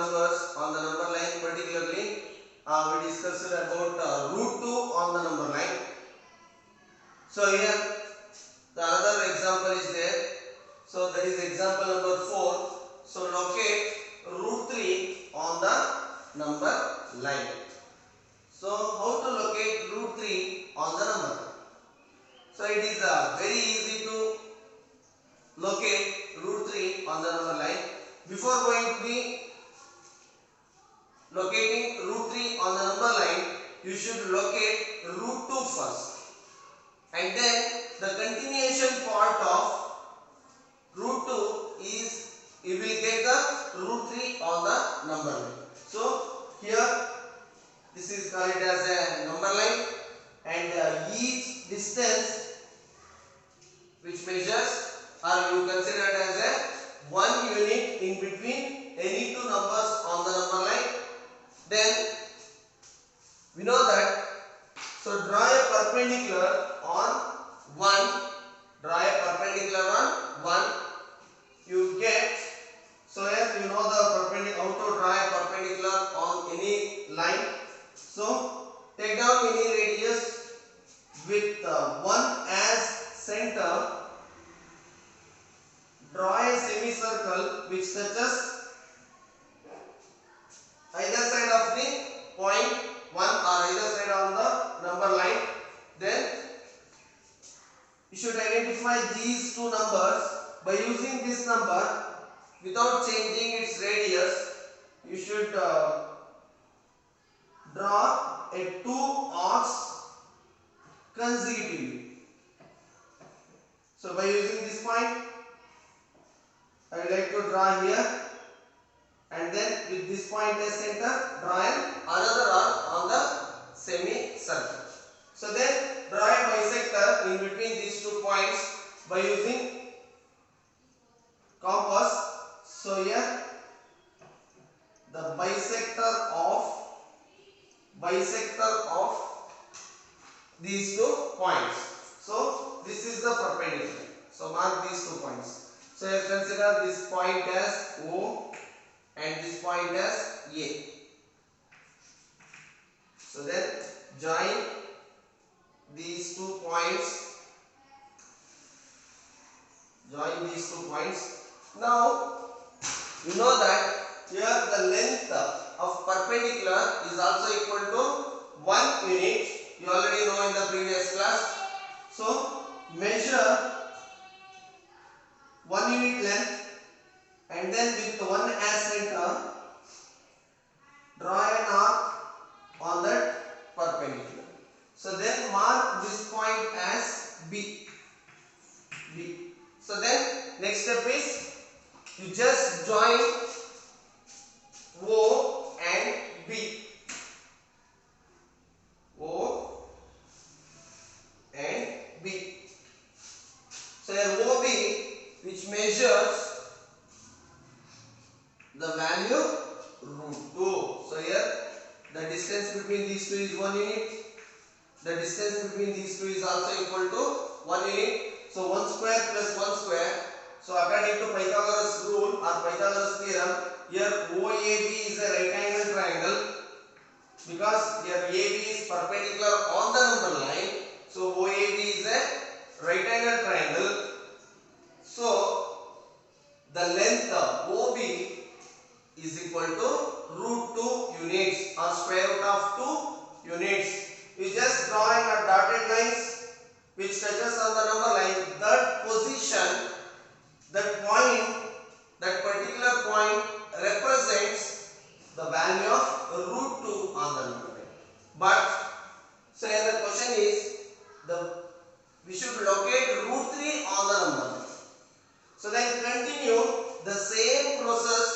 numbers on the number line. Particularly, we discussed about root 2 on the number line. So here the another example is there. So that is example number 4. So locate root 3 on the number line. So how to locate root 3 on the number line? So it is very easy to locate root 3 on the number line. Before going to be locating root 3 on the number line, you should locate root 2 first, and then the continuation part of root 2 is you will get the root 3 on the number line. So here this is called as a number line, and each distance which measures or you consider it as a 1 unit in between any two numbers on the number line. Then we know that, so draw a perpendicular on 1, draw a perpendicular on 1, you get, so here you know the perpendicular, how to draw a perpendicular on any line. So take down any radius with 1 as center, draw a semicircle which touches either side of the point 1 or either side on the number line. Then you should identify these two numbers by using this number without changing its radius. You should draw a 2 arcs consecutively. So by using this point, I would like to draw here, and then with this point as center, draw another arc on the semicircle. So then draw a bisector in between these 2 points by using compass. So here the bisector of these 2 points. So this is the perpendicular. So mark these 2 points. So you consider this point as O and this point as A. So then join these 2 points. Join these 2 points. Now you know that here the length of perpendicular is also equal to 1 unit. You already know in the previous class. So measure 1 unit length, and then with 1 as center, draw an arc on that perpendicular. So then mark this point as B. So then next step is you just join O and B. O and B. So here OB, which measures the value root 2. So here the distance between these two is 1 unit. The distance between these two is also equal to 1 unit. So 1 square plus 1 square. So according to Pythagoras rule or Pythagoras theorem, here OAB is a right angle triangle, because here AB is perpendicular on the number line. So OAB is a right angle triangle. So the length of OB is equal to root 2 units or square root of 2 units. You just draw a dotted lines which touches on the number line. That position, that point, that particular point represents the value of root 2 on the number line. But so here the question is, we should locate root 3 on the number line. So then continue the same process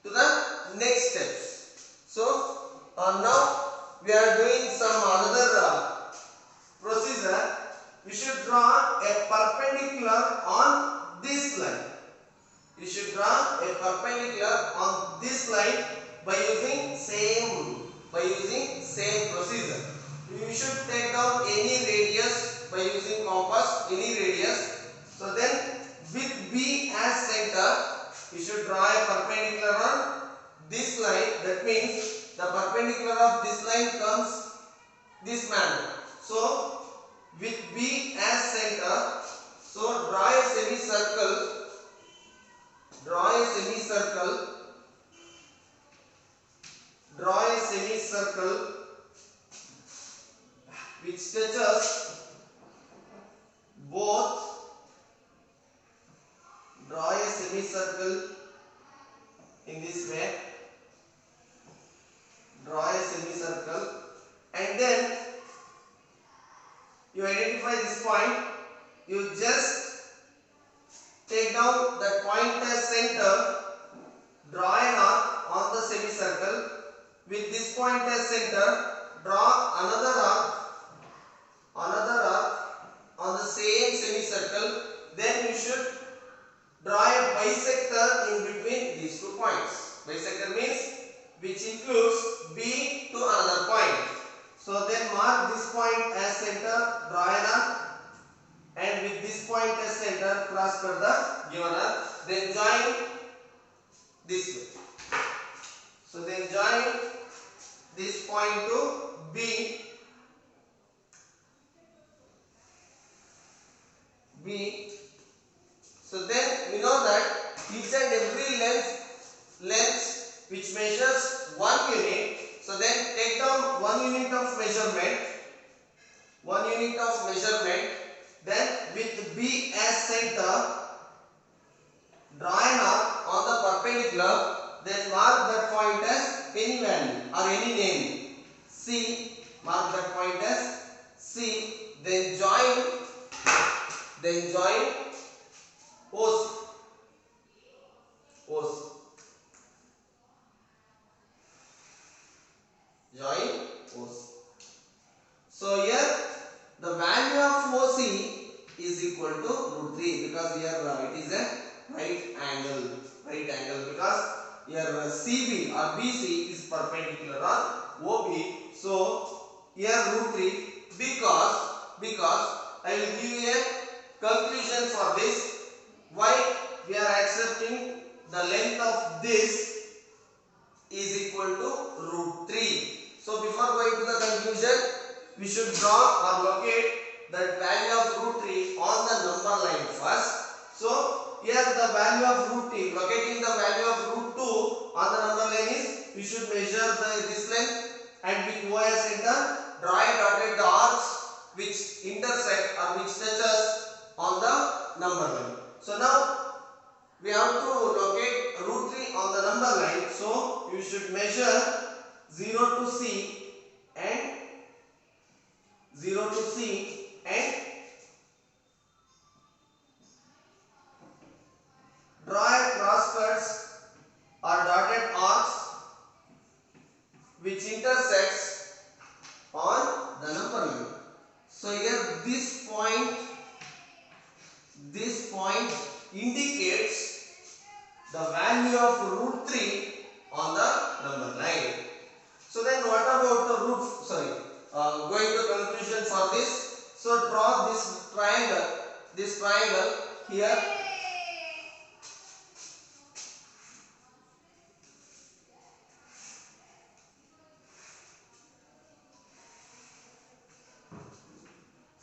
to the next steps. So now we are doing some another procedure. We should draw a perpendicular on this line. You should draw a perpendicular on this line by using same procedure. You should take down any radius by using compass, any radius. So then with B as center, you should draw a perpendicular on this line, that means the perpendicular of this line comes this manner. So with B as center, so draw a semicircle, draw a semicircle, draw a semicircle which touches both, draw a semicircle in this way, draw a semicircle, and then you identify this point, you just take down that point as center, draw an arc on the semicircle, with this point as center, draw another arc on the same semicircle, then you should draw a bisector in between these 2 points. Bisector means which includes B to another point. So then mark this point as center, draw an arc, and with this point as center cross per the given arc, then join this way. So then join this point to B, so then we know that each and every length which measures 1 unit, so then take down 1 unit of measurement, then with B as center, draw an arc on the perpendicular, then mark that point as any value or any name, C, mark that point as C, then join OC. Join OC. So here the value of OC is equal to √3, because here it is a right angle because here CB or BC is perpendicular on OB. So here √3, because I will give you a conclusion for this. Why we are accepting the length of this is equal to √3. So before going to the conclusion, we should draw or locate that value of √3 on the number line first. So here the value of √3, locating the value of √2 on the number line is, we should measure this length, and with O as center, draw a dotted arcs which intersect or which touches on the number line. So now we have to locate √3 on the number line. So you should measure 0 to C and draw a cross cuts or dotted arcs which intersects on the number line. So here this point indicates the value of √3 on the number line. So then what about the going to conclusion for this. So draw this triangle here.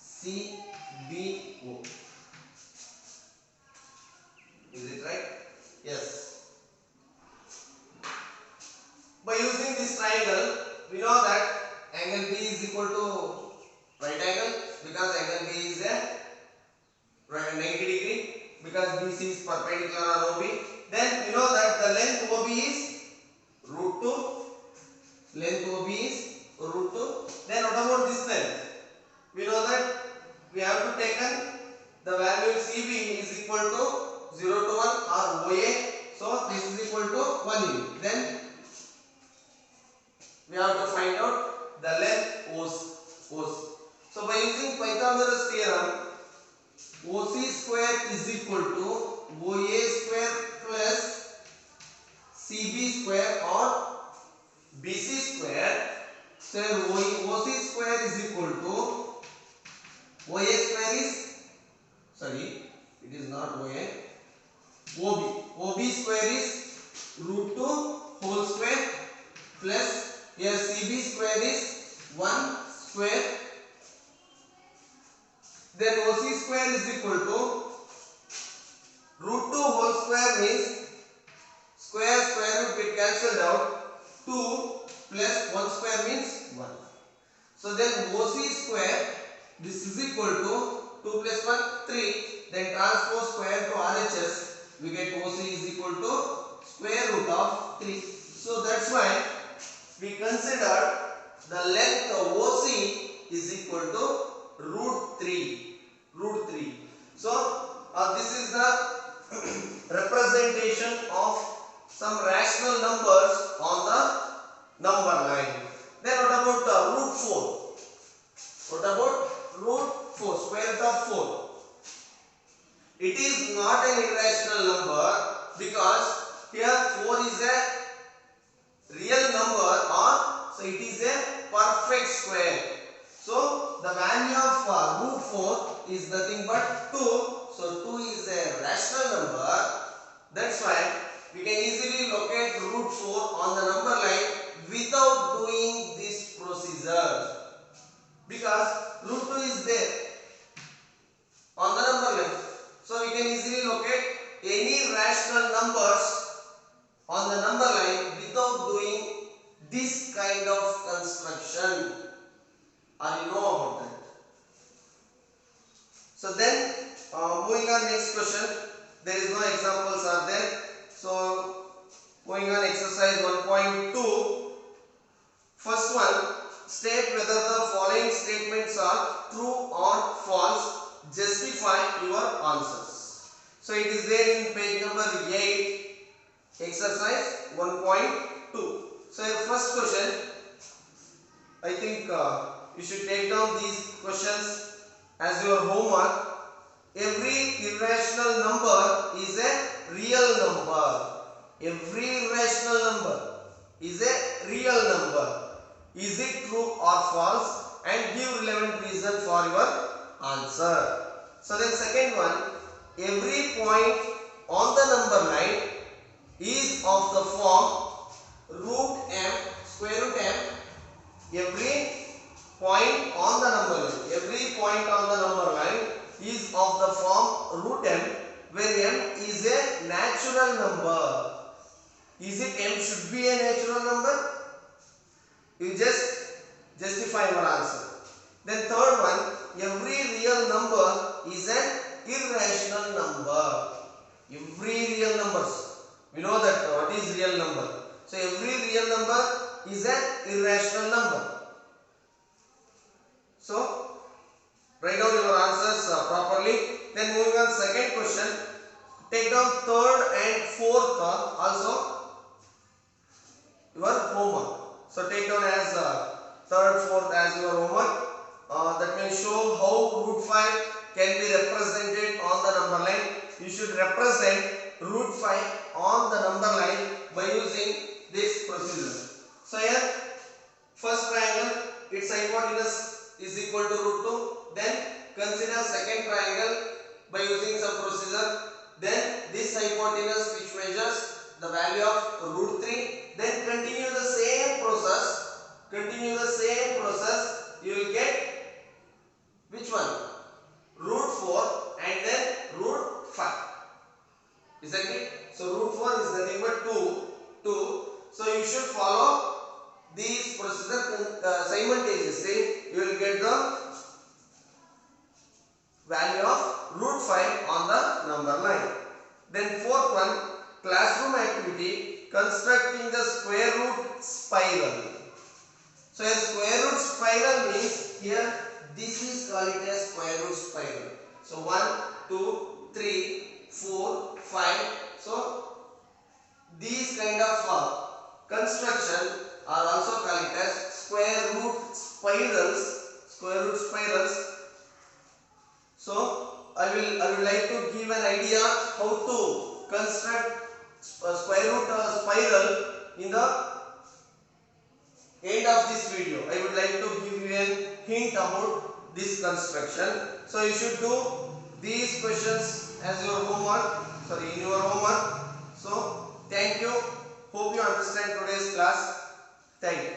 CBO. Is it right? Yes. By using this triangle, we know that angle B is equal to right angle, because angle B is a 90 degree, because BC is perpendicular on OB. Then we know that the length OB is √2. Then what about this length? We know that we have to take the value CB is equal to 0 to 1 or OA. So this is equal to 1 unit. Then we have to find out the length OC. So by using Pythagoras theorem, OC square is equal to OA square plus CB square or BC square. So OC square is equal to OA square is, it is not OA, OB square is √2 whole square square is 1 square. Then OC square is equal to root 2 whole square means square root get cancelled out. 2 plus 1 square means 1. So then OC square, this is equal to 2 plus 1 3. Then transpose square to RHS, we get OC is equal to square root of 3. So that's why we consider the length of OC is equal to root 3. Root 3. So this is the representation of some rational numbers on the number line. Then what about root 4? What about root 4? Square root of 4. It is not an irrational number because here 4 is a real number, or so it is a perfect square. So the value of root 4 is nothing but 2. So 2 is a rational number. That's why we can easily locate root 4 on the number line without doing this procedure, because root 2 is there on the number line. So we can easily locate any rational numbers on the number line without doing this kind of construction. Are you know about that? So then moving on, next question. There is no examples are there. So moving on, exercise 1.2. First one, state whether the following statements are true or false. Justify your answers. So it is there in page number 8, exercise 1.2. So your first question, I think you should take down these questions as your homework. Every irrational number is a real number. Every irrational number is a real number. Is it true or false? And give relevant reason for your answer. So then second one, every point on the number line is of the form root m, square root m. Every point on the number line, every point on the number line is of the form root m, where m is a natural number. Is it m should be a natural number? You just justify your answer. Then third one, every real number is an irrational number. Every real numbers, we know that what is real number. So every real number is an irrational number. So write down your answers properly. Then moving on, second question, take down third and fourth also your homework. So take down as third, fourth as your homework. That will show how root 5 can be represented on the number line. You should represent root 5 on the number line by using this procedure. So here, first triangle, its hypotenuse is equal to root 2. Then consider second triangle by using some procedure. Then this hypotenuse which measures the value of root 3. Then continue the same process. Continue the same process. You will get which one? Root 4 and then root 5. Isn't it? So root 4 is nothing but 2. So you should follow these procedure simultaneously. You will get the value of root 5 on the number line. Then fourth one, classroom activity, constructing the square root spiral. So a square root spiral means here this is called it as square root spiral. So 1, 2, 3, 4, 5. So these kind of construction are also called it as square root spirals. Square root spirals. So I would like to give an idea how to construct a square root spiral in the end of this video. I would like to give you a hint about this construction. So you should do these questions as your homework. In your homework. So thank you. Hope you understand today's class. Thank you.